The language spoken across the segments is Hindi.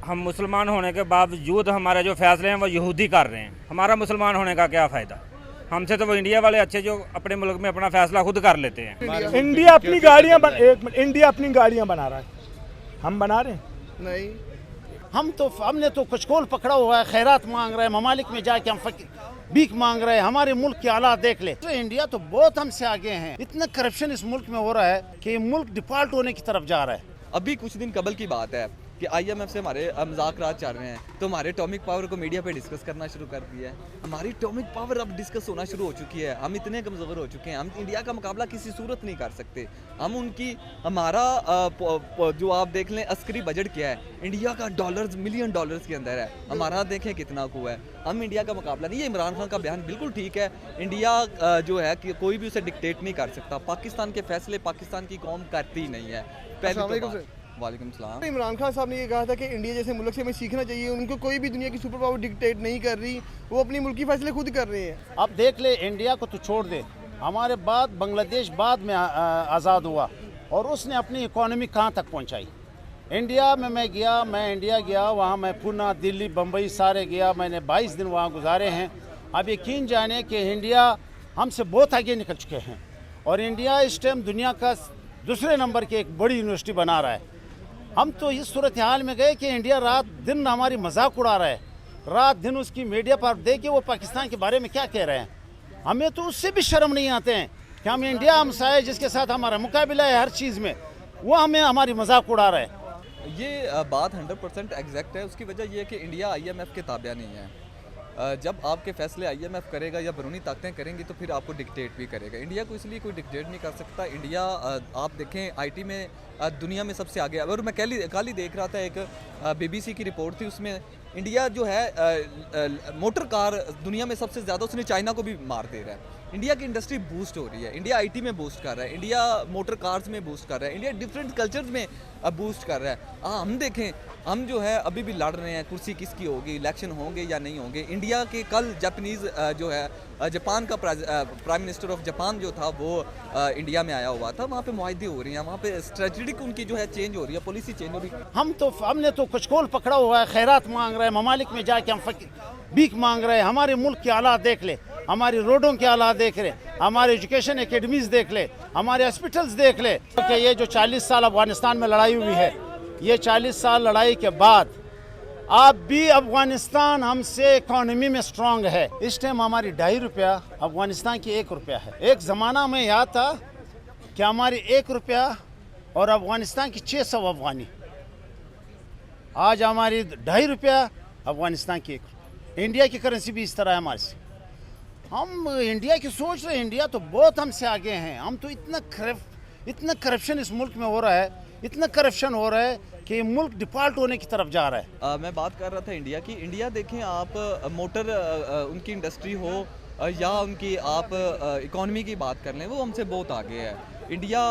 हम मुसलमान होने के बावजूद हमारे जो फैसले हैं वो यहूदी कर रहे हैं। हमारा मुसलमान होने का क्या फ़ायदा? हमसे तो वो इंडिया वाले अच्छे जो अपने मुल्क में अपना फैसला खुद कर लेते हैं। इंडिया अपनी गाड़ियाँ इंडिया अपनी गाड़ियाँ बना रहा है, हम बना रहे हैं नहीं। हमने तो कचकोल पकड़ा हुआ है, खैरात मांग रहे हैं, ममालिक में जाके हम भीख मांग रहे हैं। हमारे मुल्क के हालात देख ले, तो इंडिया तो बहुत हमसे आगे हैं। इतना करप्शन इस मुल्क में हो रहा है कि मुल्क डिफॉल्ट होने की तरफ जा रहा है। अभी कुछ दिन कबल की बात है कि आईएमएफ से हमारे मजाकरात चल रहे हैं, तो हमारे एटॉमिक पावर को मीडिया पे डिस्कस करना शुरू कर दिया है। हमारी एटॉमिक पावर अब डिस्कस होना शुरू हो चुकी है। हम इतने कमज़ोर हो चुके हैं, हम इंडिया का मुकाबला किसी सूरत नहीं कर सकते। हम उनकी हमारा जो आप देख लें अस्करी बजट क्या है, इंडिया का डॉलर्स मिलियन डॉलर्स के अंदर है। हमारा देखें कितना कुआ है, हम इंडिया का मुकाबला नहीं। ये इमरान खान का बयान बिल्कुल ठीक है। इंडिया जो है कि कोई भी उसे डिक्टेट नहीं कर सकता। पाकिस्तान के फैसले पाकिस्तान की कौम करती नहीं है। पहले वालेकुम सलाम। इमरान खान साहब ने ये कहा था कि इंडिया जैसे मुल्क से हमें सीखना चाहिए। उनको कोई भी दुनिया की सुपर पावर डिक्टेट नहीं कर रही, वो अपनी मुल्की फैसले खुद कर रहे हैं। अब देख ले, इंडिया को तो छोड़ दे, हमारे बाद बांग्लादेश बाद में आज़ाद हुआ और उसने अपनी इकोनॉमी कहाँ तक पहुँचाई। इंडिया में मैं इंडिया गया, वहाँ मैं पुणे, दिल्ली, बम्बई सारे गया। मैंने 22 दिन वहाँ गुजारे हैं। अब यकीन जाने कि इंडिया हमसे बहुत आगे निकल चुके हैं और इंडिया इस टाइम दुनिया का दूसरे नंबर की एक बड़ी यूनिवर्सिटी बना रहा है। हम तो इस सूरत हाल में गए कि इंडिया रात दिन हमारी मजाक उड़ा रहा है, रात दिन उसकी मीडिया पर दे के वो पाकिस्तान के बारे में क्या कह रहे हैं। हमें तो उससे भी शर्म नहीं आते हैं कि हम इंडिया हमसाए जिसके साथ हमारा मुकाबला है हर चीज़ में, वो हमें हमारी मजाक उड़ा रहा है। ये बात 100% एग्जैक्ट है। उसकी वजह ये है कि इंडिया आईएमएफ के ताबिया नहीं है। जब आपके फैसले आईएमएफ करेगा या बैरूनी ताकतें करेंगी तो फिर आपको डिक्टेट भी करेगा। इंडिया को इसलिए कोई डिक्टेट नहीं कर सकता। इंडिया आप देखें आईटी में दुनिया में सबसे आगे। और मैं कल ही देख रहा था, एक बीबीसी की रिपोर्ट थी, उसमें इंडिया जो है मोटर कार दुनिया में सबसे ज़्यादा उसने चाइना को भी मार दे रहा है। इंडिया की इंडस्ट्री बूस्ट हो रही है, इंडिया आईटी में बूस्ट कर रहा है, इंडिया मोटर कार्स में बूस्ट कर रहा है, इंडिया डिफरेंट कल्चर्स में बूस्ट कर रहा है। हम देखें, हम जो है अभी भी लड़ रहे हैं कुर्सी किसकी होगी, इलेक्शन होंगे या नहीं होंगे। इंडिया के कल जापानीज़ जो है जापान का प्राइम मिनिस्टर ऑफ जापान जो था वो इंडिया में आया हुआ था। वहाँ पे मुआहदे हो रही हैं, वहाँ पे स्ट्रेटजिक उनकी जो है चेंज हो रही है, पॉलिसी चेंज हो रही है। हमने तो कचकोल पकड़ा हुआ है, खैरात मांग रहे हैं, ममालिक में जाके हम भीख मांग रहे हैं। हमारे मुल्क के हालात देख ले, हमारी रोडों के हालात देख ले, हमारे एजुकेशन एकेडमीज देख ले, हमारे हॉस्पिटल्स देख ले। क्योंकि ये जो 40 साल अफगानिस्तान में लड़ाई हुई है, ये 40 साल लड़ाई के बाद अब भी अफगानिस्तान हमसे इकोनॉमी में स्ट्रांग है। इस टाइम हमारी 2.5 रुपया अफगानिस्तान की 1 रुपया है। एक ज़माना में याद था कि हमारी 1 रुपया और अफगानिस्तान की 600 अफगानी। आज हमारी 2.5 रुपया अफगानिस्तान की 1। इंडिया की करेंसी भी इस तरह है हमारे से। हम इंडिया की सोच रहे हैं, इंडिया तो बहुत हमसे आगे हैं। हम तो इतना करप्शन इस मुल्क में हो रहा है, इतना करप्शन हो रहा है कि मुल्क डिफॉल्ट होने की तरफ जा रहा है। मैं बात कर रहा था इंडिया की। इंडिया देखें आप, मोटर उनकी इंडस्ट्री हो या उनकी आप इकॉनमी की बात कर लें, वो हमसे बहुत आगे है। इंडिया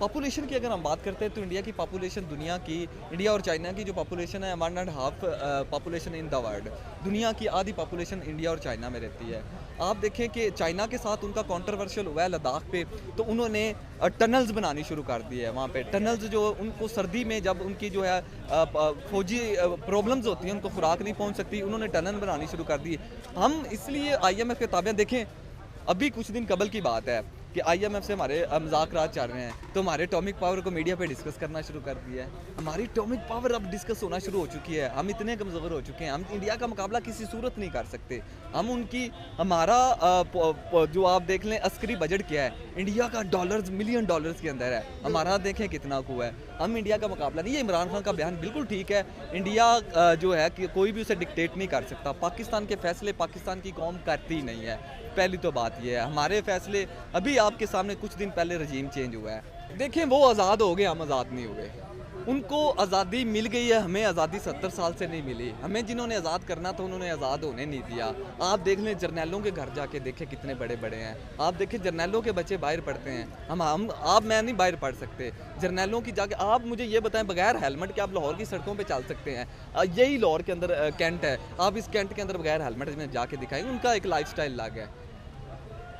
पॉपुलेशन की अगर हम बात करते हैं तो इंडिया की पॉपुलेशन दुनिया की, इंडिया और चाइना की जो पॉपुलेशन है 1.5 पॉपुलेशन इन द वर्ल्ड। दुनिया की आधी पॉपुलेशन इंडिया और चाइना में रहती है। आप देखें कि चाइना के साथ उनका कंट्रोवर्शियल हुआ है लद्दाख पे, तो उन्होंने टनल्स बनानी शुरू कर दी है वहाँ पे। टनल्स जो उनको सर्दी में जब उनकी जो है फौजी प्रॉब्लम्स होती हैं, उनको खुराक नहीं पहुँच सकती, उन्होंने टनल बनानी शुरू कर दी। हम इसलिए आईएमएफ के ताबिया देखें, अभी कुछ दिन कबल की बात है कि आईएमएफ से हमारे मजाकरात चल रहे हैं, तो हमारे एटॉमिक पावर को मीडिया पे डिस्कस करना शुरू कर दिया है। हमारी एटॉमिक पावर अब डिस्कस होना शुरू हो चुकी है। हम इतने कमज़ोर हो चुके हैं, हम इंडिया का मुकाबला किसी सूरत नहीं कर सकते। हम उनकी हमारा जो आप देख लें अस्करी बजट क्या है, इंडिया का डॉलर्स मिलियन डॉलर्स के अंदर है। हमारा देखें कितना कुआ है, हम इंडिया का मुकाबला नहीं। ये इमरान खान का बयान बिल्कुल ठीक है। इंडिया जो है कि कोई भी उसे डिक्टेट नहीं कर सकता। पाकिस्तान के फैसले पाकिस्तान की कौम करती नहीं है। पहली तो बात यह है। हमारे फैसले, अभी आपके सामने कुछ दिन पहले रजीम चेंज हुआ है, देखें वो आज़ाद हो गए, हम आज़ाद नहीं हुए। उनको आज़ादी मिल गई है, हमें आज़ादी 70 साल से नहीं मिली। हमें जिन्होंने आज़ाद करना था उन्होंने आज़ाद होने नहीं दिया। आप देख लें जर्नैलों के घर जाके देखें कितने बड़े बड़े हैं। आप देखें जर्नैलों के बच्चे बाहर पढ़ते हैं, मैं नहीं बाहर पढ़ सकते। जर्नैलों की जाके आप मुझे ये बताएं, बगैर हेलमेट के आप लाहौर की सड़कों पे चल सकते हैं? यही लाहौर के अंदर कैंट है, आप इस कैंट के अंदर बगैर हेलमेट में जाके दिखाएंगे, उनका एक लाइफ स्टाइल अलग है।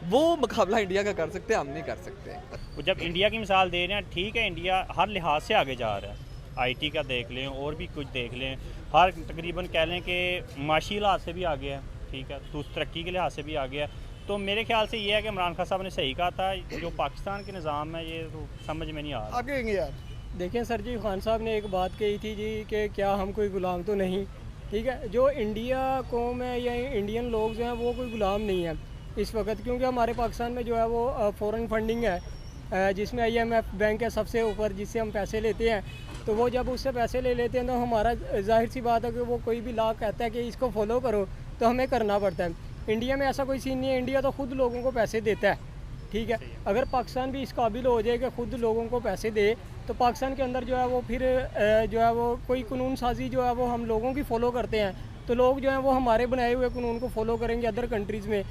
वो मुकाबला इंडिया का कर सकते हैं, हम नहीं कर सकते। वो जब इंडिया की मिसाल दे रहे हैं, ठीक है, इंडिया हर लिहाज से आगे जा रहा है, आईटी का देख लें और भी कुछ देख लें, हर तकरीबन कह लें कि माशी लिहाज से भी आ गया है, ठीक है, तो उस तरक्की के लिहाज से भी आ गया। तो मेरे ख्याल से ये है कि इमरान खान साहब ने सही कहा था, जो पाकिस्तान के निज़ाम है ये तो समझ में नहीं आ रहा। आगे कहेंगे यार। देखें सर जी, खान साहब ने एक बात कही थी जी कि क्या हम कोई गुलाम तो नहीं, ठीक है। जो इंडिया कौम है या इंडियन लोग जो हैं वो कोई गुलाम नहीं है इस वक्त, क्योंकि हमारे पाकिस्तान में जो है वो फ़ॉरेन फंडिंग है, जिसमें IMF बैंक है सबसे ऊपर, जिससे हम पैसे लेते हैं। तो वो जब उससे पैसे ले लेते हैं तो हमारा जाहिर सी बात है कि वो कोई भी लॉ कहता है कि इसको फॉलो करो तो हमें करना पड़ता है। इंडिया में ऐसा कोई सीन नहीं है, इंडिया तो खुद लोगों को पैसे देता है, ठीक है। अगर पाकिस्तान भी इस काबिल हो जाए कि खुद लोगों को पैसे दे तो पाकिस्तान के अंदर जो है वो फिर जो है वो कोई कानून साजी जो है वो हम लोगों की फ़ॉलो करते हैं, तो लोग जो हैं वो हमारे बनाए हुए कानून को फॉलो करेंगे अदर कंट्रीज़ में।